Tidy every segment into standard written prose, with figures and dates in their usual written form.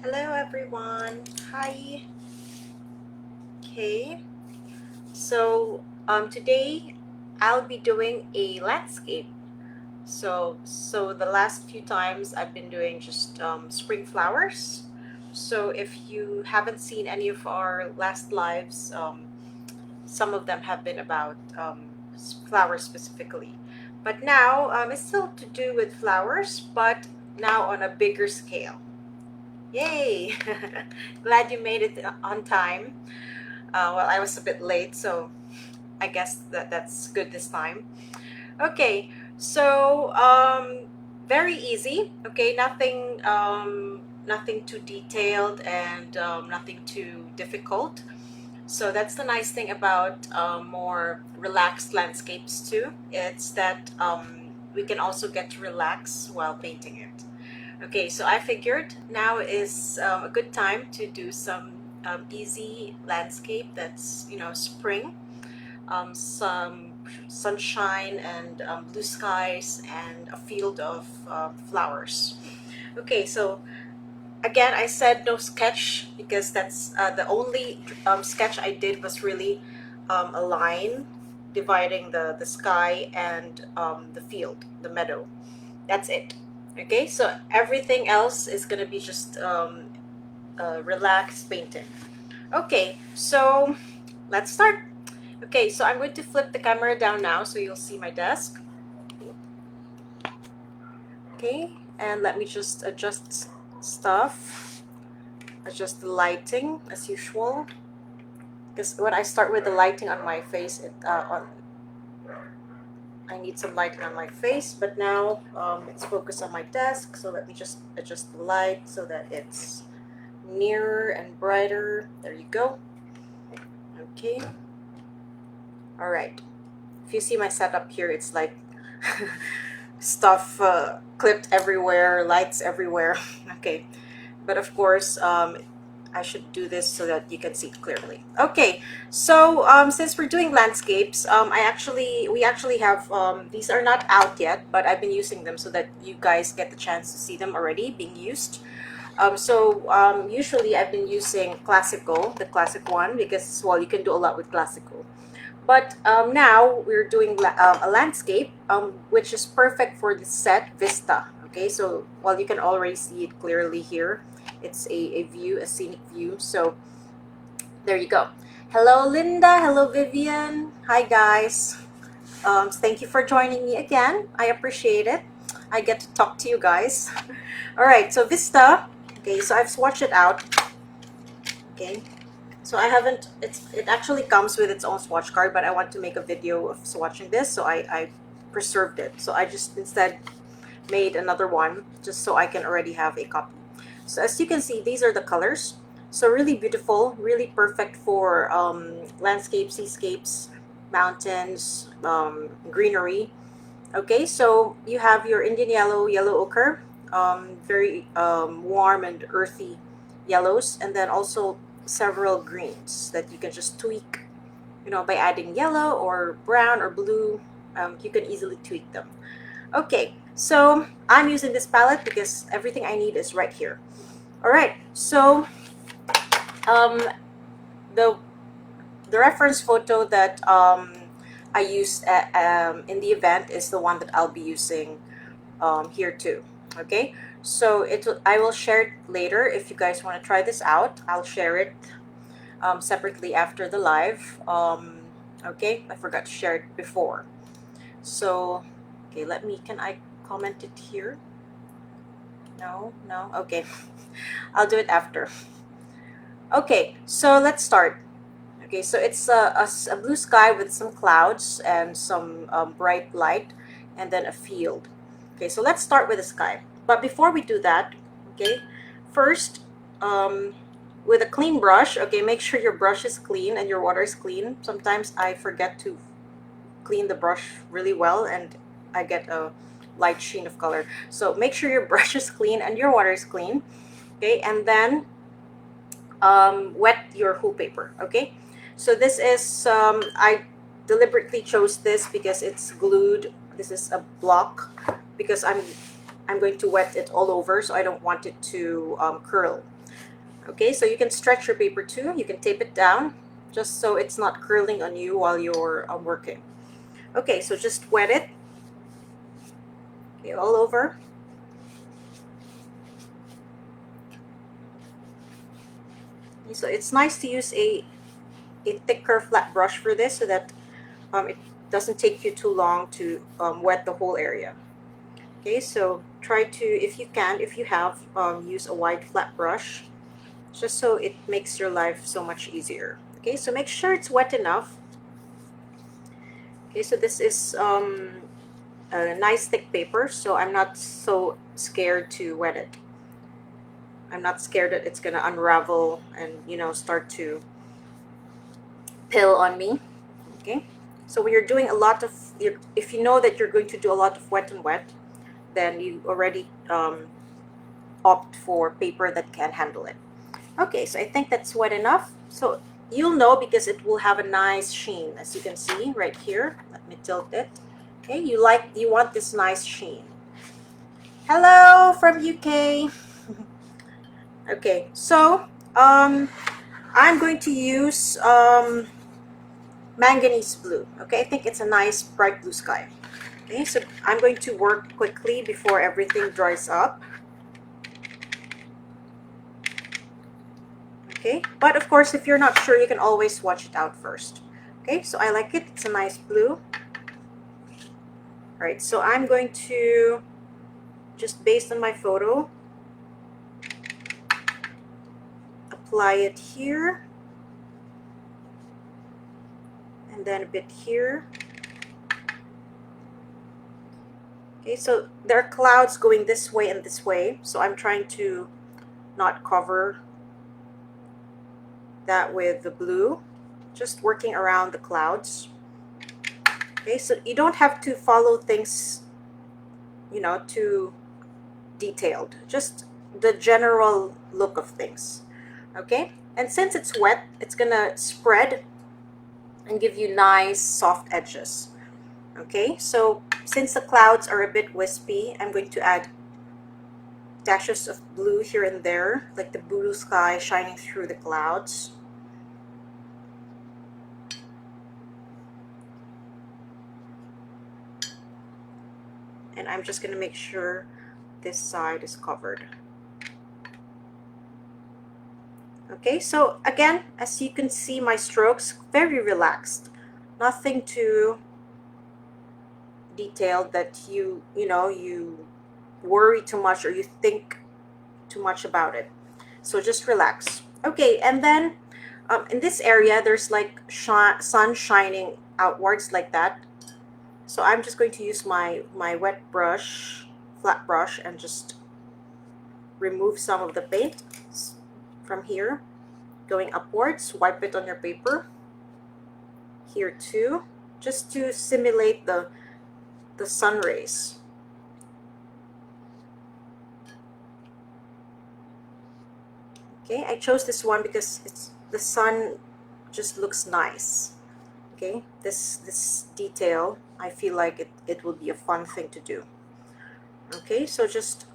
Hello everyone. Hi. Okay. So today I'll be doing a landscape. So the last few times I've been doing just spring flowers. So if you haven't seen any of our last lives, some of them have been about flowers specifically. But now it's still to do with flowers, but now on a bigger scale. Yay! Glad you made it on time. Well, I was a bit late, so I guess that's good this time. Okay, so very easy. Okay, nothing too detailed and nothing too difficult. So that's the nice thing about more relaxed landscapes too. It's that we can also get to relax while painting it. Okay, so I figured now is a good time to do some easy landscape that's, spring, some sunshine and blue skies and a field of flowers. Okay, so again, I said no sketch because that's the only sketch I did was really a line dividing the sky and the field, the meadow. That's it. Okay, so everything else is gonna be just relaxed painting. Okay, so let's start. Okay, so I'm going to flip the camera down now so you'll see my desk. Okay, and let me just adjust stuff, adjust the lighting as usual. Because when I start with the lighting on my face, I need some lighting on my face, but now it's focused on my desk. So let me just adjust the light so that it's nearer and brighter. There you go. Okay. All right. If you see my setup here, it's like stuff clipped everywhere, lights everywhere. Okay. But of course, I should do this so that you can see it clearly. Okay, so since we're doing landscapes, we actually have these are not out yet, but I've been using them so that you guys get the chance to see them already being used. Usually I've been using the classic one, because well, you can do a lot with classical. But now we're doing a landscape, which is perfect for the set Vista. Okay, so well, you can already see it clearly here. It's a view, a scenic view. So there you go. Hello, Linda. Hello, Vivian. Hi, guys. Thank you for joining me again. I appreciate it. I get to talk to you guys. All right, so Vista. Okay, so I've swatched it out. Okay, so I haven't, it actually comes with its own swatch card, but I want to make a video of swatching this, so I preserved it. So I just instead made another one just so I can already have a copy. So as you can see, these are the colors. So really beautiful, really perfect for landscapes, seascapes, mountains, greenery. Okay, so you have your Indian yellow, yellow ochre, very warm and earthy yellows, and then also several greens that you can just tweak, by adding yellow or brown or blue. You can easily tweak them. Okay, so I'm using this palette because everything I need is right here. All right, so um, the the reference photo that I used in the event is the one that I'll be using here too. Okay, so I will share it later. If you guys want to try this out, I'll share it separately after the live. Okay, I forgot to share it before. So, okay, can I comment it here? No, okay. I'll do it after. Okay, so let's start. Okay, so it's a blue sky with some clouds and some bright light, and then a field. Okay, so let's start with the sky. But before we do that, okay, first, with a clean brush, okay, make sure your brush is clean and your water is clean. Sometimes I forget to clean the brush really well and I get a light sheen of color. So make sure your brush is clean and your water is clean. Okay, and then wet your whole paper. Okay, so this is I deliberately chose this because it's glued. This is a block because I'm going to wet it all over, so I don't want it to curl. Okay, so you can stretch your paper too. You can tape it down just so it's not curling on you while you're working. Okay, so just wet it. Okay, all over. Okay, so it's nice to use a thicker flat brush for this so that it doesn't take you too long to wet the whole area. Okay, so try to, if you can, if you have, use a wide flat brush just so it makes your life so much easier. Okay, so make sure it's wet enough. Okay, so this is a nice thick paper, so I'm not so scared to wet it. I'm not scared that it's gonna unravel and, you know, start to pill on me. Okay, so when you're doing a lot of, if you know that you're going to do a lot of wet and wet, then you already opt for paper that can handle it. Okay, so I think that's wet enough. So you'll know because it will have a nice sheen, as you can see right here. Let me tilt it. Okay, you want this nice sheen. Hello from UK. Okay, so I'm going to use manganese blue. Okay, I think it's a nice bright blue sky. Okay, so I'm going to work quickly before everything dries up. Okay, but of course, if you're not sure, you can always swatch it out first. Okay, so I like it. It's a nice blue. All right, so I'm going to, just based on my photo, apply it here and then a bit here. Okay, so there are clouds going this way and this way, so I'm trying to not cover that with the blue, just working around the clouds. Okay, so you don't have to follow things, you know, too detailed, just the general look of things. Okay, and since it's wet, it's gonna spread and give you nice soft edges. Okay, so since the clouds are a bit wispy, I'm going to add dashes of blue here and there, like the blue sky shining through the clouds. And I'm just going to make sure this side is covered. Okay, so again, as you can see, my strokes very relaxed, nothing too detailed that you worry too much or you think too much about it. So just relax. Okay, and then in this area there's like sun shining outwards like that. So I'm just going to use my wet brush, flat brush, and just remove some of the paint from here, going upwards. Wipe it on your paper. Here too, just to simulate the sun rays. Okay, I chose this one because the sun just looks nice. Okay, this detail, I feel like it will be a fun thing to do. Okay, so just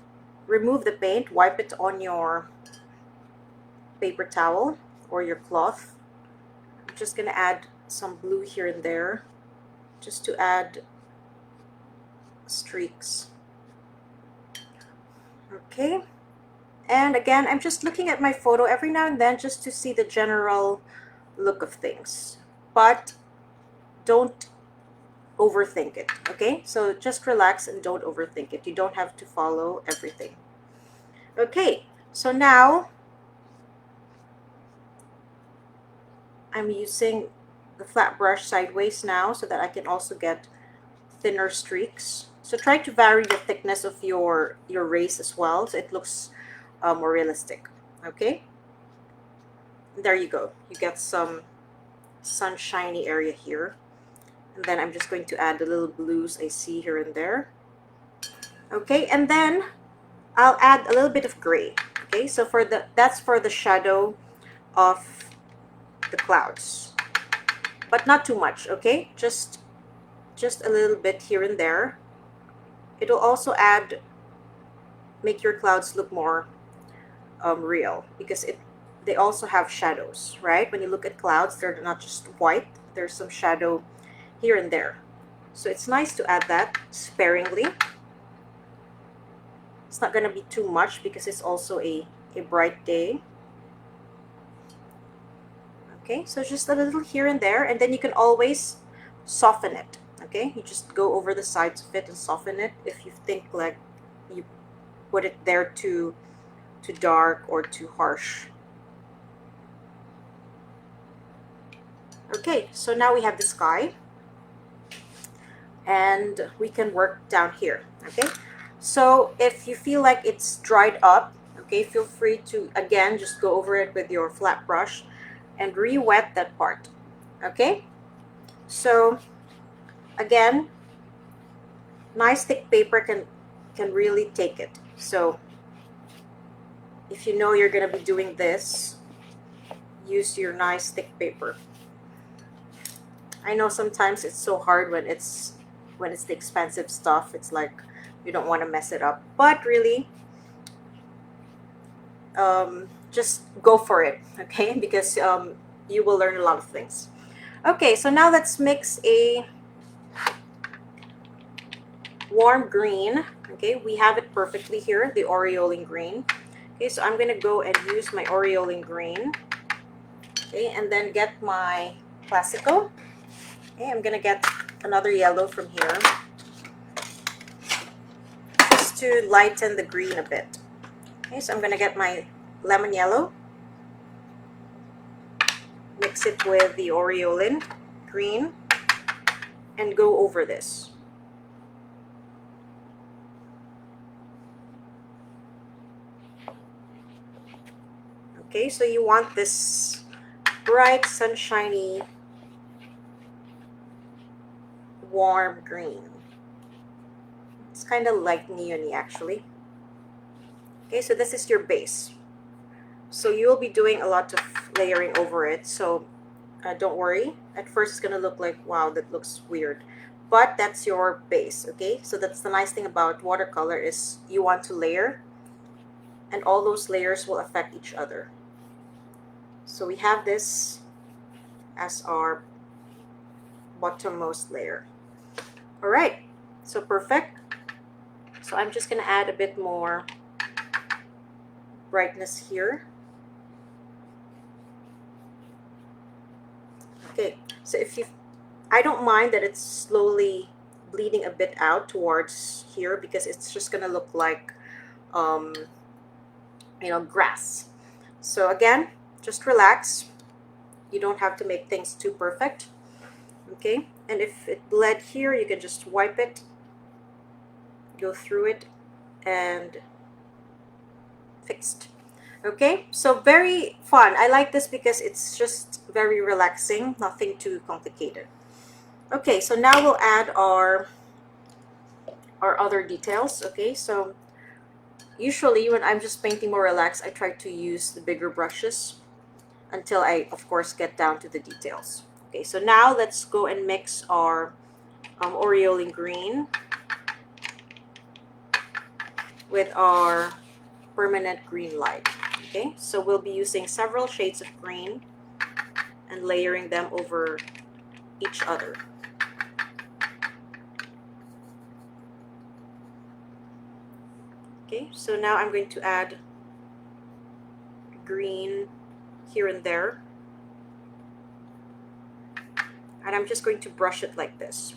remove the paint, wipe it on your paper towel or your cloth. I'm just gonna add some blue here and there just to add streaks. Okay, and again, I'm just looking at my photo every now and then just to see the general look of things, but don't overthink it. Okay, so just relax and don't overthink it. You don't have to follow everything. Okay, so now I'm using the flat brush sideways now so that I can also get thinner streaks. So try to vary the thickness of your rays as well, so it looks more realistic. Okay, there you go. You get some sunshiny area here. And then I'm just going to add the little blues I see here and there. Okay, and then I'll add a little bit of gray. Okay, so that's for the shadow of the clouds, but not too much. Okay, just a little bit here and there. It'll also make your clouds look more real, because they also have shadows, right? When you look at clouds, they're not just white, there's some shadow here and there. So it's nice to add that sparingly. It's not going to be too much because it's also a bright day. Okay, so just a little here and there, and then you can always soften it. Okay, you just go over the sides of it and soften it if you think like you put it there too dark or too harsh. Okay, so now we have the sky, and we can work down here. Okay, so if you feel like it's dried up, okay, feel free to again just go over it with your flat brush and re-wet that part. Okay, so again, nice thick paper can really take it. So if you know you're going to be doing this, use your nice thick paper. I know sometimes it's so hard when it's the expensive stuff. It's like you don't want to mess it up, but really just go for it, okay? Because you will learn a lot of things. Okay, so now let's mix a warm green. Okay, we have it perfectly here, the aureolin green. Okay, so I'm gonna go and use my aureolin green. Okay, and then get my classical. Okay, I'm gonna get another yellow from here just to lighten the green a bit. Okay, so I'm gonna get my lemon yellow, mix it with the aureolin green, and go over this. Okay, so you want this bright, sunshiny, warm green. It's kind of like neon-y actually. Okay, so this is your base. So you'll be doing a lot of layering over it, so don't worry. At first it's gonna look like, wow, that looks weird, but that's your base. Okay, so that's the nice thing about watercolor, is you want to layer, and all those layers will affect each other. So we have this as our bottommost layer. All right, so perfect. So I'm just gonna add a bit more brightness here. Okay, so I don't mind that it's slowly bleeding a bit out towards here, because it's just gonna look like grass. So again, just relax. You don't have to make things too perfect. Okay, and if it bled here, you can just wipe it, go through it, and fixed. Okay, so very fun. I like this because it's just very relaxing, nothing too complicated. Okay, so now we'll add our other details. Okay, so usually when I'm just painting more relaxed, I try to use the bigger brushes until I, of course, get down to the details. Okay, so now let's go and mix our aureolin green with our permanent green light. Okay, so we'll be using several shades of green and layering them over each other. Okay, so now I'm going to add green here and there, and I'm just going to brush it like this.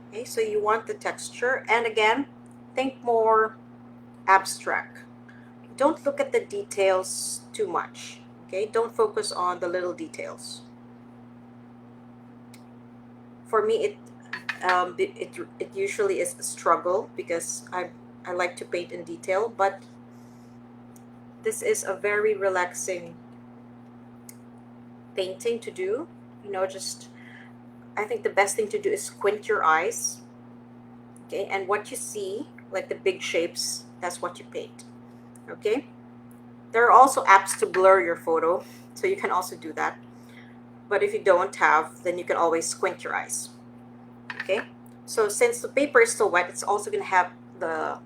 Okay, so you want the texture, and again, think more abstract. Don't look at the details too much. Okay, don't focus on the little details. For me, it usually is a struggle because I like to paint in detail, but this is a very relaxing painting to do. Just I think the best thing to do is squint your eyes. Okay, and what you see, like the big shapes, that's what you paint. Okay, there are also apps to blur your photo, so you can also do that. But if you don't have, then you can always squint your eyes. Okay, so since the paper is still wet, it's also going to have the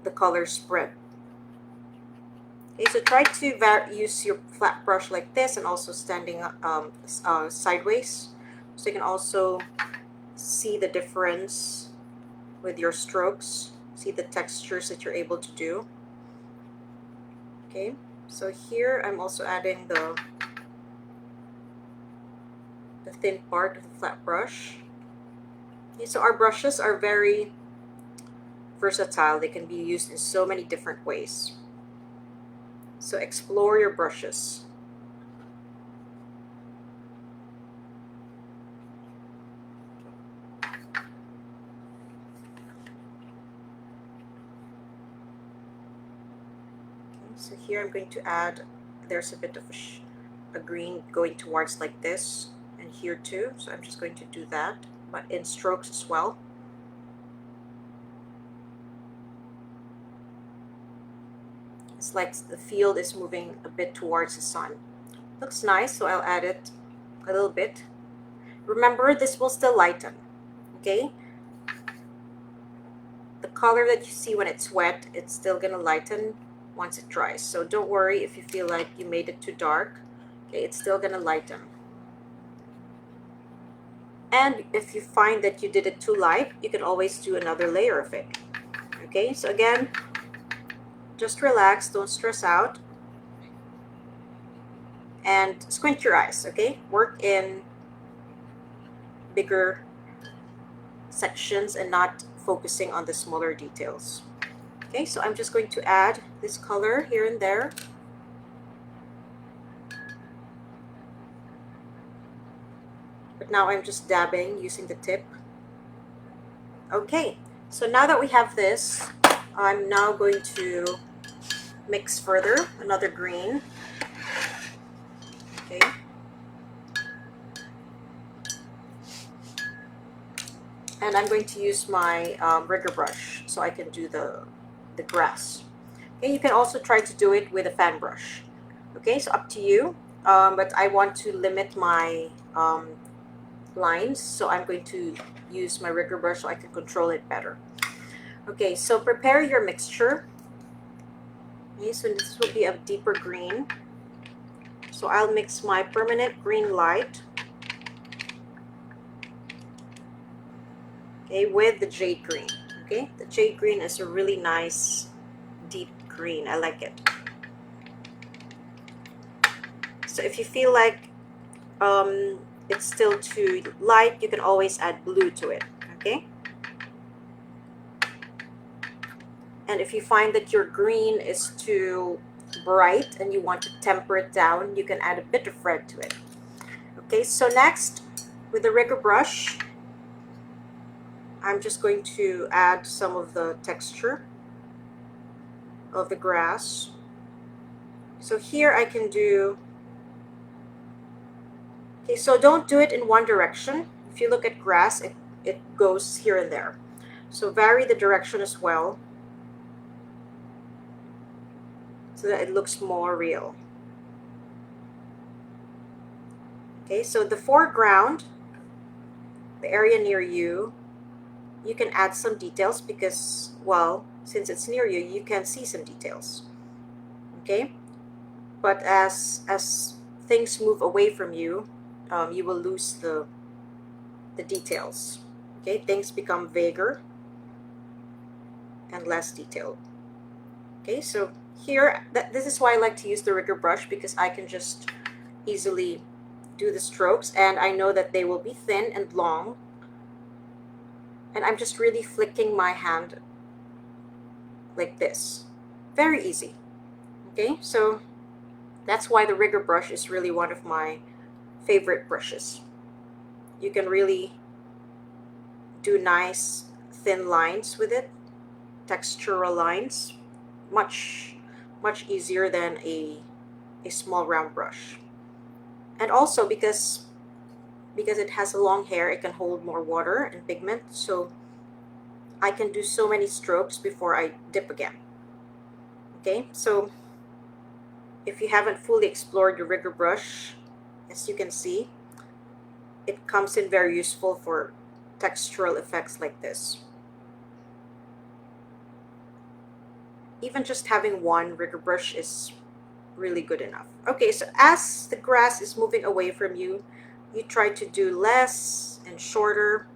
the color spread. Okay, so try to use your flat brush like this and also standing sideways, so you can also see the difference with your strokes, see the textures that you're able to do. Okay, so here I'm also adding the thin part of the flat brush. Okay, so our brushes are very versatile. They can be used in so many different ways. So explore your brushes. Okay, so here I'm going to add, there's a bit of a green going towards like this, and here too. So I'm just going to do that, but in strokes as well. It's like the field is moving a bit towards the sun. Looks nice, so I'll add it a little bit. Remember, this will still lighten, okay? The color that you see when it's wet, it's still gonna lighten once it dries. So don't worry if you feel like you made it too dark. Okay, it's still gonna lighten. And if you find that you did it too light, you can always do another layer of it. Okay, so again, just relax, don't stress out, and squint your eyes, okay? Work in bigger sections and not focusing on the smaller details. Okay, so I'm just going to add this color here and there. But now I'm just dabbing using the tip. Okay, so now that we have this, I'm now going to mix further another green. Okay. And I'm going to use my rigger brush so I can do the grass. Okay, you can also try to do it with a fan brush. Okay, so up to you. But I want to limit my lines, so I'm going to use my rigger brush so I can control it better. Okay, so prepare your mixture. Okay, so this will be a deeper green. So I'll mix my permanent green light, okay, with the jade green. Okay, the jade green is a really nice deep green. I like it. So if you feel like it's still too light, you can always add blue to it. Okay, and if you find that your green is too bright and you want to temper it down, you can add a bit of red to it. Okay, so next, with the rigger brush, I'm just going to add some of the texture of the grass. So here I can do, okay, so don't do it in one direction. If you look at grass, it goes here and there. So vary the direction as well, so that it looks more real. Okay, so the foreground, the area near you, you can add some details because, well, since it's near you, you can see some details. Okay, but as things move away from you, you will lose the details. Okay, things become vaguer and less detailed. Okay, so here, this is why I like to use the rigger brush, because I can just easily do the strokes, and I know that they will be thin and long, and I'm just really flicking my hand like this. Very easy. Okay, so that's why the rigger brush is really one of my favorite brushes. You can really do nice thin lines with it, textural lines, much easier than a small round brush. And also because it has a long hair, it can hold more water and pigment, so I can do so many strokes before I dip again. Okay, so if you haven't fully explored your rigger brush, as you can see, it comes in very useful for textural effects like this. even just having one rigger brush is really good enough. Okay, so as the grass is moving away from you, you try to do less and shorter.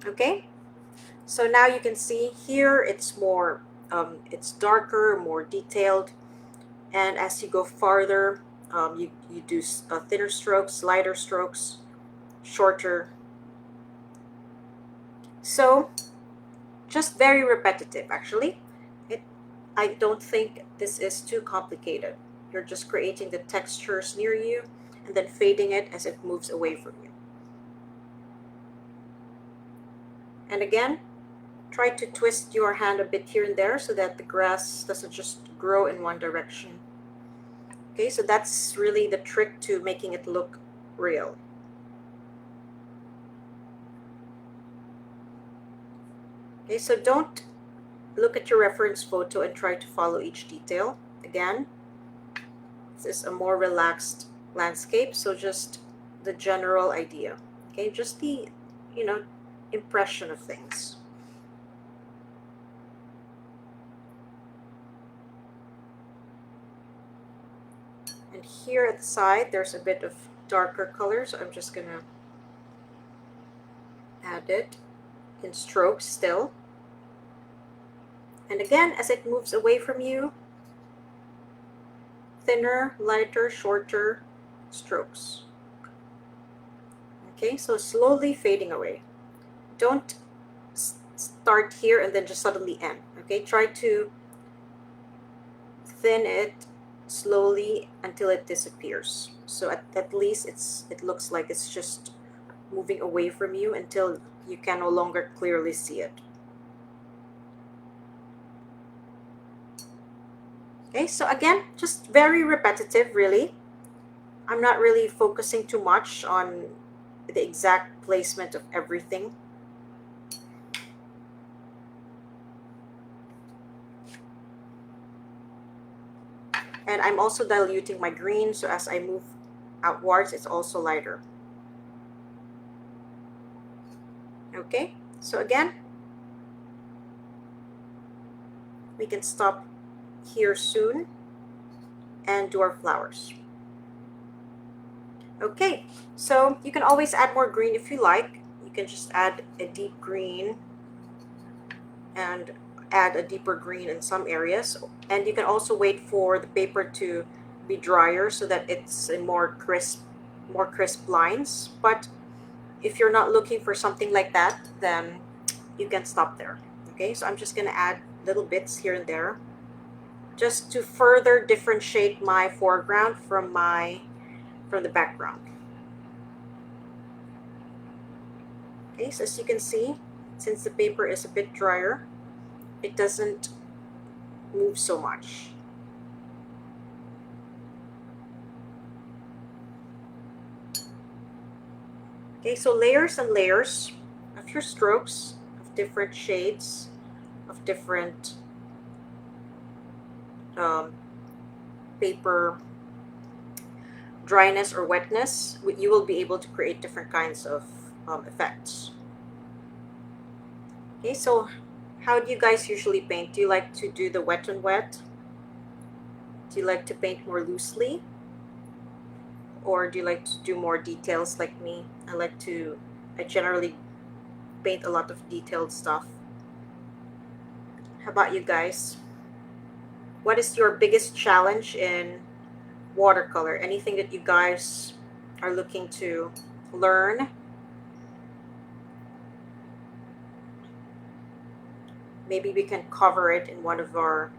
Okay, so now you can see here it's more, it's darker, more detailed, and as you go farther, you do thinner strokes, lighter strokes, shorter. So just very repetitive actually. I don't think this is too complicated. You're just creating the textures near you and then fading it as it moves away from you. And again, try to twist your hand a bit here and there so that the grass doesn't just grow in one direction. Okay, so that's really the trick to making it look real. Okay, so don't look at your reference photo and try to follow each detail. Again, this is a more relaxed landscape, so just the general idea. Okay, just the, impression of things. And here at the side, there's a bit of darker color, so I'm just gonna add it in strokes still. And again, as it moves away from you, thinner, lighter, shorter strokes. Okay, so slowly fading away. Don't start here and then just suddenly end. Okay, try to thin it slowly until it disappears. So at least it looks like it's just moving away from you until you can no longer clearly see it. Okay, so again, just very repetitive, really. I'm not really focusing too much on the exact placement of everything. And I'm also diluting my green, so as I move outwards, it's also lighter. Okay, so again, we can stop here soon and do our flowers. Okay, so you can always add more green if you like. You can just add a deep green and add a deeper green in some areas. And you can also wait for the paper to be drier so that it's a more crisp lines. But if you're not looking for something like that, then you can stop there. Okay, so I'm just gonna add little bits here and there just to further differentiate my foreground from the background. Okay, so as you can see, since the paper is a bit drier, it doesn't move so much. Okay, so layers and layers of your strokes of different shades, of different paper dryness or wetness, you will be able to create different kinds of effects. Okay, so how do you guys usually paint? Do you like to do the wet and wet? Do you like to paint more loosely? Or do you like to do more details like me? I generally paint a lot of detailed stuff. How about you guys? What is your biggest challenge in watercolor? Anything that you guys are looking to learn? Maybe we can cover it in one of our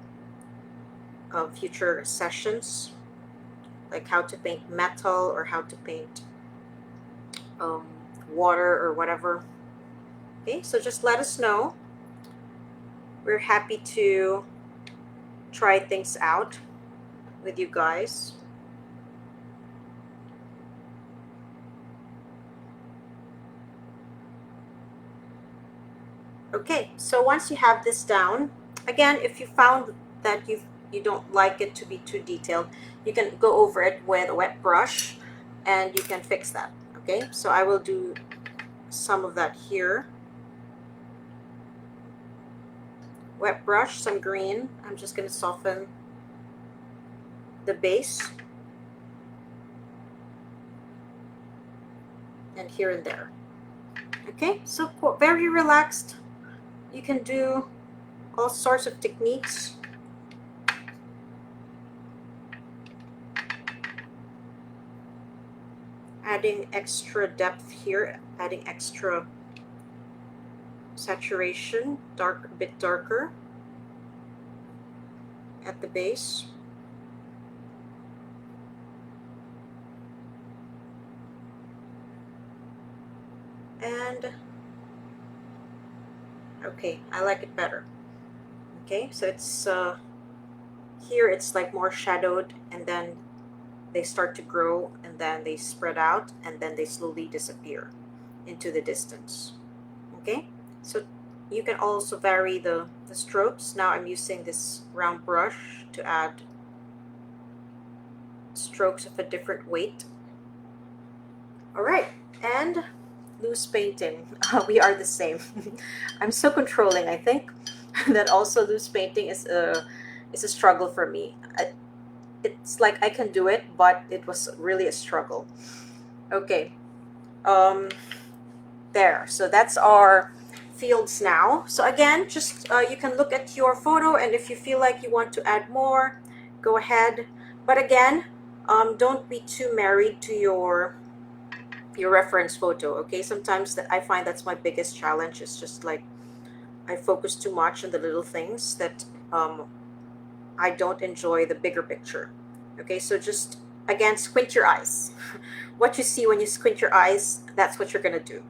future sessions, like how to paint metal or how to paint water or whatever. Okay, so just let us know. We're happy to try things out with you guys. Okay, so once you have this down, again, if you found that you don't like it to be too detailed, you can go over it with a wet brush and you can fix that. Okay, so I will do some of that here wet brush, some green. I'm just going to soften the base. And here and there. Okay, so very relaxed. You can do all sorts of techniques. Adding extra depth here, adding extra saturation, a bit darker at the base. And okay, I like it better. Okay, so it's here it's like more shadowed, and then they start to grow, and then they spread out, and then they slowly disappear into the distance. Okay, so you can also vary the strokes. Now I'm using this round brush to add strokes of a different weight. All right, and loose painting. We are the same. I'm so controlling, I think, that also loose painting is a struggle for me. It's like I can do it, but it was really a struggle. Okay, there. So that's our fields now. So again, just you can look at your photo, and if you feel like you want to add more, go ahead. But again, don't be too married to your reference photo. Okay, sometimes I find that's my biggest challenge. It's just like I focus too much on the little things that I don't enjoy the bigger picture. Okay, so just again, squint your eyes. What you see when you squint your eyes, that's what you're gonna do.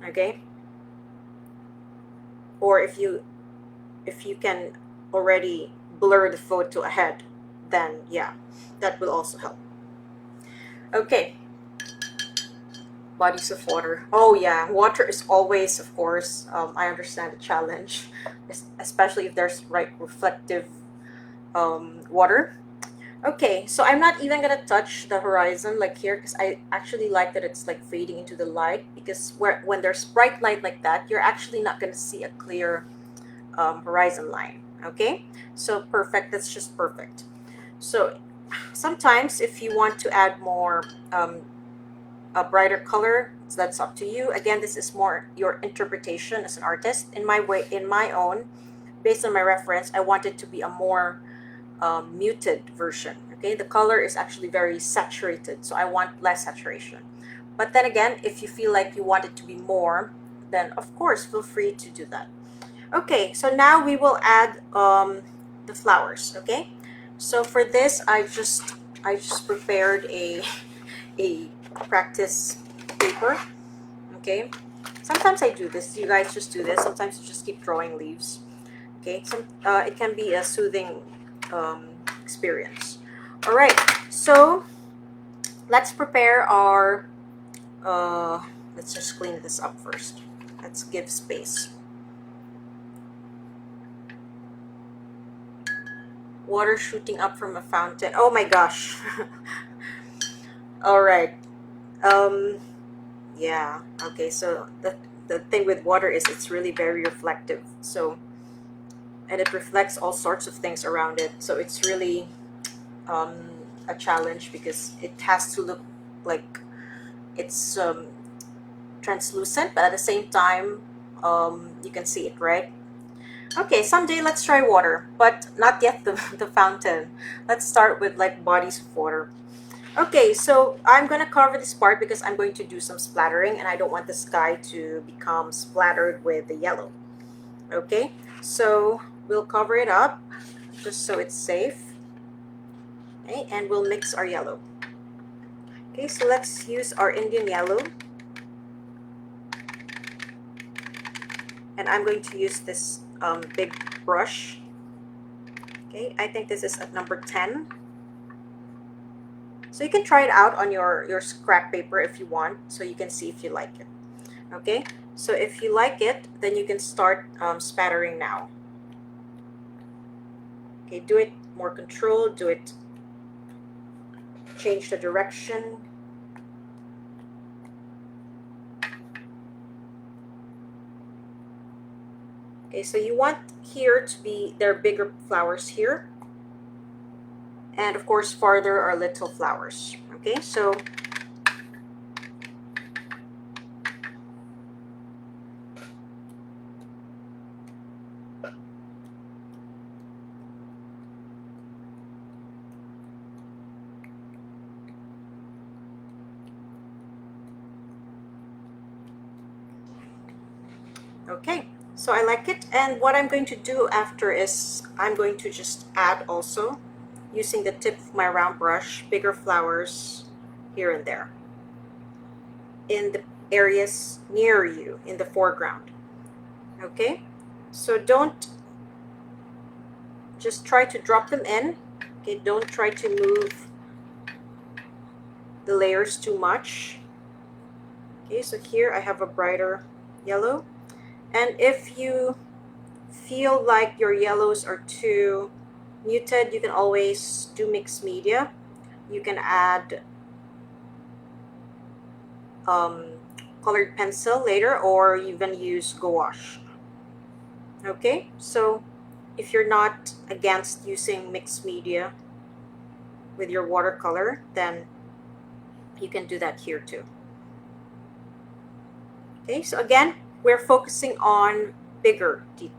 Okay, or if you can already blur the photo ahead, then yeah, that will also help. Okay, bodies of water. Oh yeah, water is always, of course, I understand the challenge, especially if there's reflective water. Okay, so I'm not even gonna touch the horizon like here, because I actually like that it's like fading into the light, because when there's bright light like that, you're actually not gonna see a clear horizon line. Okay, so perfect, that's just perfect. So sometimes if you want to add more a brighter color, so that's up to you. Again, this is more your interpretation as an artist. In my way, in my own, based on my reference, I want it to be a more muted version. Okay, the color is actually very saturated, so I want less saturation. But then again, if you feel like you want it to be more, then of course feel free to do that. Okay, so now we will add the flowers. Okay, so for this I just prepared a practice paper. Okay, sometimes I do this, you guys just do this, sometimes you just keep drawing leaves. Okay, it can be a soothing experience. All right, so let's prepare our let's just clean this up first. Let's give space. Water shooting up from a fountain. Oh my gosh. All right. Yeah, okay, so the thing with water is it's really very reflective, so, and it reflects all sorts of things around it, so it's really um, a challenge, because it has to look like it's translucent, but at the same time you can see it, right? Okay, someday let's try water, but not yet the fountain. Let's start with like bodies of water. Okay, so I'm going to cover this part because I'm going to do some splattering, and I don't want the sky to become splattered with the yellow. Okay, so we'll cover it up just so it's safe. Okay, and we'll mix our yellow. Okay, so let's use our Indian yellow. And I'm going to use this big brush. Okay, I think this is at number 10. So you can try it out on your scrap paper if you want, so you can see if you like it. Okay, so if you like it, then you can start spattering now. Okay, do it more controlled, do it, change the direction. Okay, so you want here to be, there are bigger flowers here, and of course farther are little flowers. Okay, so okay, so I like it, and what I'm going to do after is I'm going to just add also, using the tip of my round brush, bigger flowers here and there in the areas near you in the foreground. Okay, so don't just try to drop them in. Okay, don't try to move the layers too much. Okay, so here I have a brighter yellow, and if you feel like your yellows are too muted, you can always do mixed media. You can add colored pencil later, or even use gouache. Okay, so if you're not against using mixed media with your watercolor, then you can do that here too. Okay, so again, we're focusing on bigger details.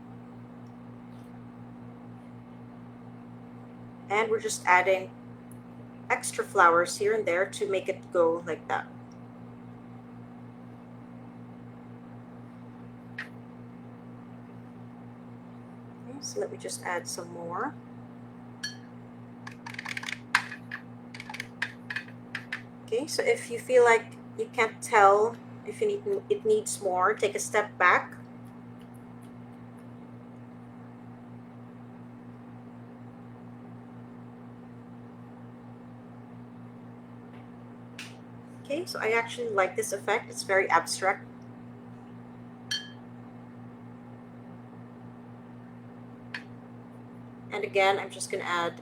And we're just adding extra flowers here and there to make it go like that. Okay, so let me just add some more. Okay, so if you feel like you can't tell if you it needs more, take a step back. Okay, so I actually like this effect. It's very abstract. And again, I'm just gonna add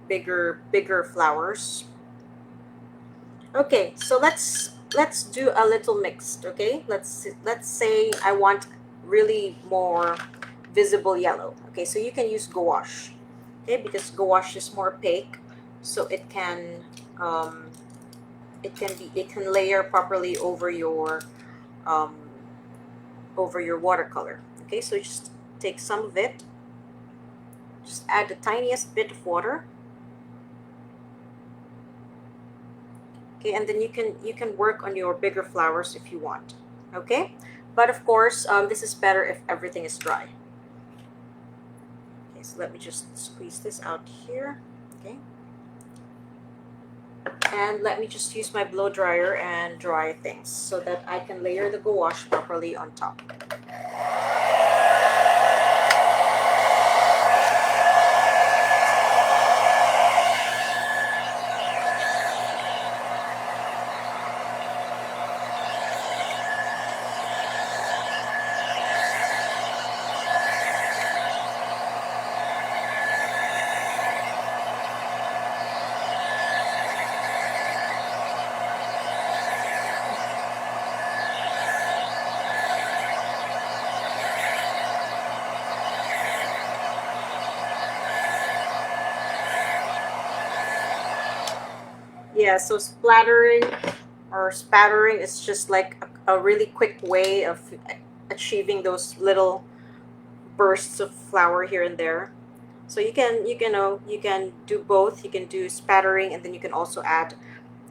bigger flowers. Okay, so let's do a little mixed. Okay, let's say I want really more visible yellow. Okay, so you can use gouache. Okay, because gouache is more opaque, so it can layer properly um, over your watercolor. Okay, so just take some of it, just add the tiniest bit of water. Okay, and then you can work on your bigger flowers if you want. Okay, but of course this is better if everything is dry. Okay, so let me just squeeze this out here. Okay, and let me just use my blow dryer and dry things so that I can layer the gouache properly on top. Yeah, so splattering or spattering is just like a really quick way of achieving those little bursts of flour here and there. So you can do both. You can do spattering, and then you can also add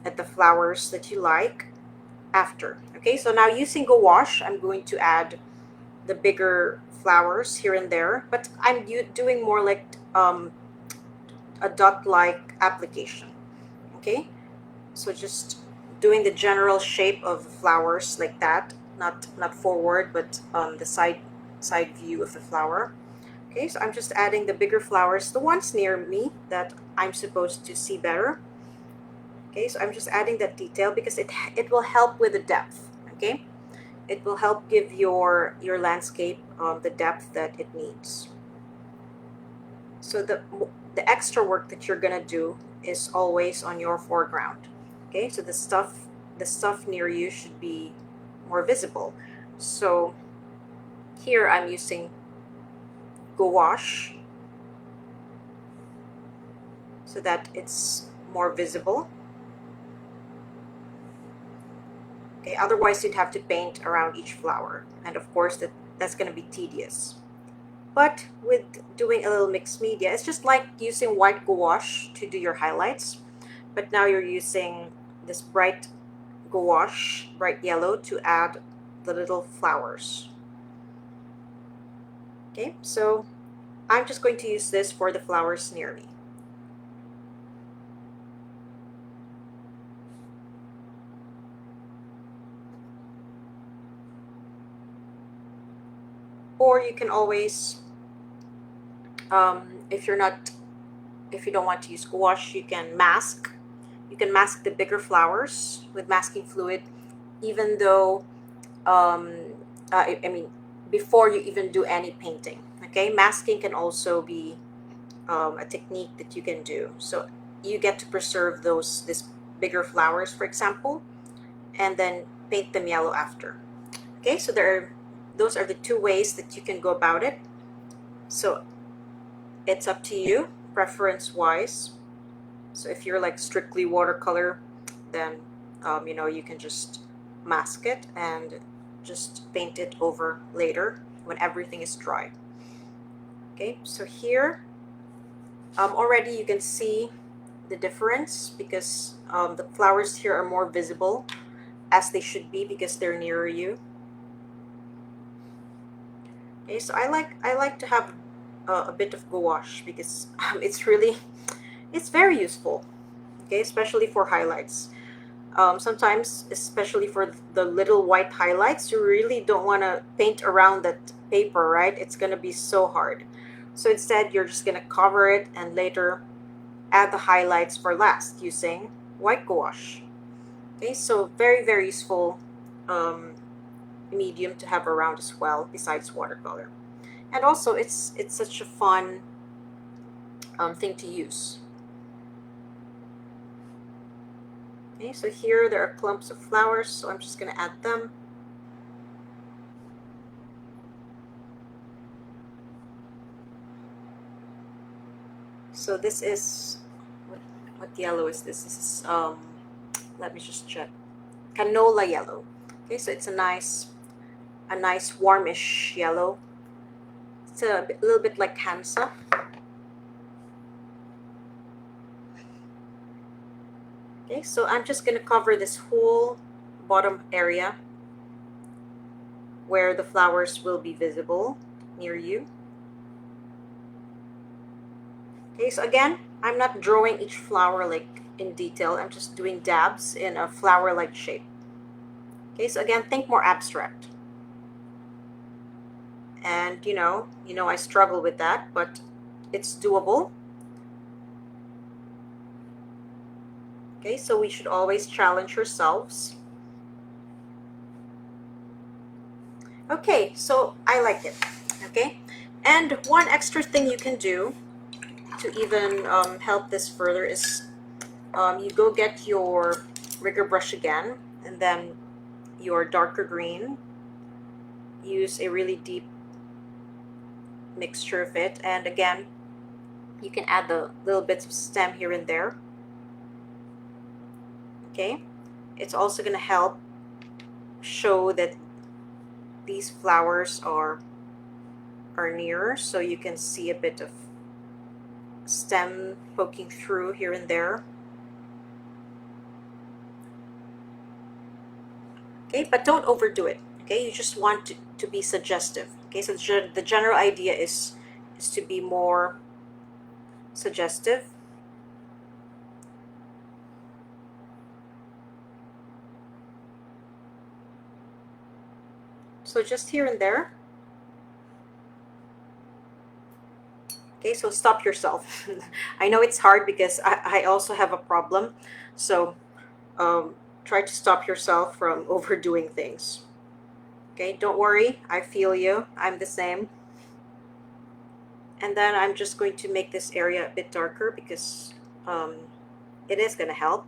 at the flowers that you like after. Okay, so now using gouache, I'm going to add the bigger flowers here and there, but I'm doing more like a dot-like application. Okay, so just doing the general shape of the flowers like that, not forward, but the side view of the flower. Okay, so I'm just adding the bigger flowers, the ones near me that I'm supposed to see better. Okay, so I'm just adding that detail because it will help with the depth. Okay, it will help give your landscape the depth that it needs. So the extra work that you're gonna do is always on your foreground. Okay, so the stuff near you should be more visible. So Here I'm using gouache so that it's more visible. Okay, otherwise you'd have to paint around each flower, and of course that's going to be tedious. But with doing a little mixed media, it's just like using white gouache to do your highlights, but now you're using this bright gouache, bright yellow, to add the little flowers. Okay, so I'm just going to use this for the flowers near me. Or you can always, if you don't want to use gouache, you can mask. You can mask the bigger flowers with masking fluid, even though, I mean, before you even do any painting. Okay, masking can also be a technique that you can do. So you get to preserve this bigger flowers, for example, and then paint them yellow after. Okay, so those are the two ways that you can go about it. So it's up to you, preference wise. So if you're like strictly watercolor, then you can just mask it and just paint it over later when everything is dry. Okay, so here already you can see the difference because the flowers here are more visible, as they should be because they're nearer you. Okay, so I like to have a bit of gouache because it's very useful. Okay, especially for highlights. Sometimes, especially for the little white highlights, you really don't want to paint around that paper, right? It's going to be so hard. So instead, you're just going to cover it and later add the highlights for last using white gouache. Okay, so very, very useful medium to have around as well, besides watercolor. And also, it's such a fun thing to use. Okay, so here there are clumps of flowers, so I'm just going to add them. So this is, what yellow is this? This is, let me just check. Canola yellow. Okay, so it's a nice warmish yellow. It's a little bit like Hansa. Okay, so I'm just going to cover this whole bottom area where the flowers will be visible near you. Okay, so again, I'm not drawing each flower like in detail. I'm just doing dabs in a flower-like shape. Okay, so again, think more abstract. And I struggle with that, but it's doable. Okay, so we should always challenge ourselves. Okay, so I like it. Okay, and one extra thing you can do to even help this further is you go get your rigger brush again, and then your darker green. Use a really deep mixture of it, and again, you can add the little bits of stem here and there. Okay, it's also going to help show that these flowers are nearer, so you can see a bit of stem poking through here and there. Okay, but don't overdo it. Okay, you just want to be suggestive. Okay, so the general idea is to be more suggestive. So just here and there. Okay, so stop yourself. I know it's hard because I also have a problem. So try to stop yourself from overdoing things. Okay, don't worry. I feel you. I'm the same. And then I'm just going to make this area a bit darker because it is going to help.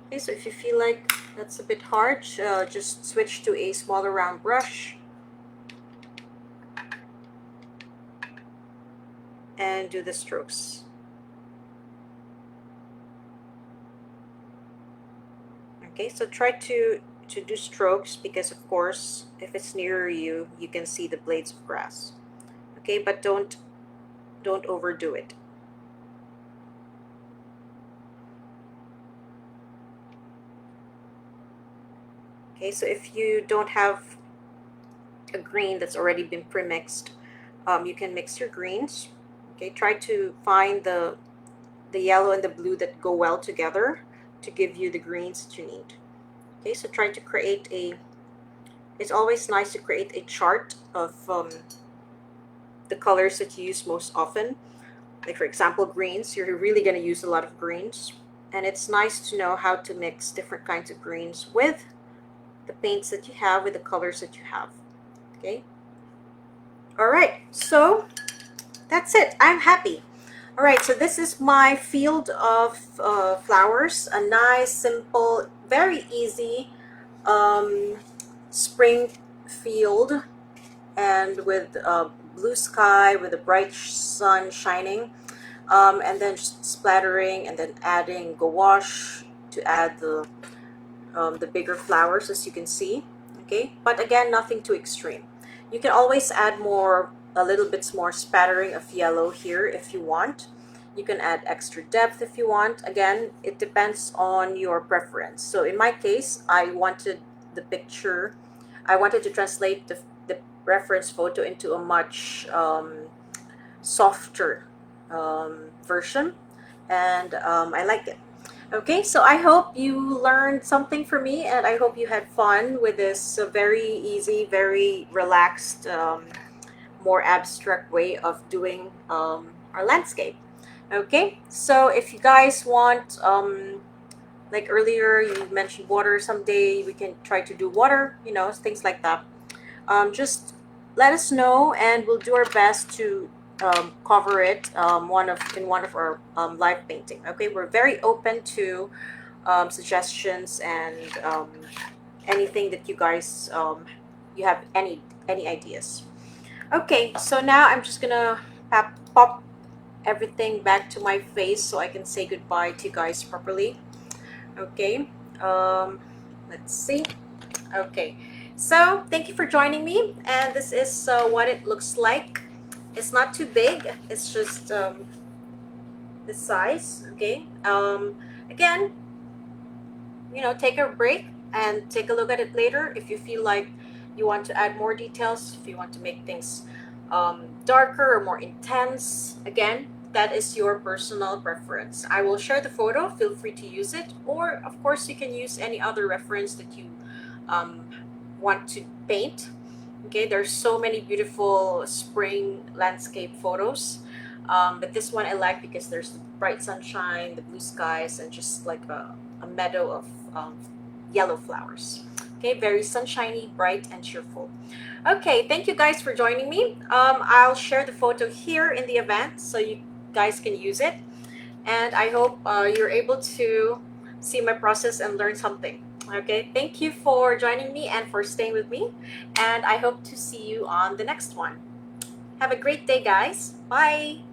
Okay, so if you feel like that's a bit hard, just switch to a smaller round brush and do the strokes. Okay, so try to do strokes because of course if it's near you, you can see the blades of grass. Okay, but don't overdo it. Okay, so if you don't have a green that's already been pre-mixed, you can mix your greens. Okay, try to find the yellow and the blue that go well together to give you the greens that you need. Okay, so try to create a, it's always nice to create a chart of the colors that you use most often. Like for example, greens, you're really going to use a lot of greens. And it's nice to know how to mix different kinds of greens with the paints that you have, with the colors that you have. Okay. All right, so that's it. I'm happy. All right, so this is my field of flowers. A nice, simple, very easy spring field, and with blue sky, with a bright sun shining, and then just splattering, and then adding gouache to add the bigger flowers, as you can see. Okay, but again, nothing too extreme. You can always add more, a little bit more spattering of yellow here if you want. You can add extra depth if you want. Again, it depends on your preference. So in my case, I wanted to translate the reference photo into a much softer version, and I like it. Okay, so I hope you learned something from me, and I hope you had fun with this very easy, very relaxed, more abstract way of doing our landscape. Okay, so if you guys want, like earlier you mentioned water, someday we can try to do water, things like that. Just let us know, and we'll do our best to cover it in one of our live painting. Okay, we're very open to suggestions and anything that you guys you have any ideas. Okay, so now I'm just gonna pop everything back to my face so I can say goodbye to you guys properly. Okay, um, let's see. Okay, so thank you for joining me, and this is what it looks like. It's not too big, it's just this size. Okay, again, take a break and take a look at it later if you feel like you want to add more details, if you want to make things darker or more intense. Again, that is your personal preference. I will share the photo, feel free to use it, or of course you can use any other reference that you um, want to paint. Okay, there's so many beautiful spring landscape photos, but this one I like because there's the bright sunshine, the blue skies, and just like a meadow of yellow flowers. Okay, very sunshiny, bright, and cheerful. Okay, thank you guys for joining me. I'll share the photo here in the event so you guys can use it, and I hope you're able to see my process and learn something. Okay, thank you for joining me and for staying with me, and I hope to see you on the next one. Have a great day, guys. Bye.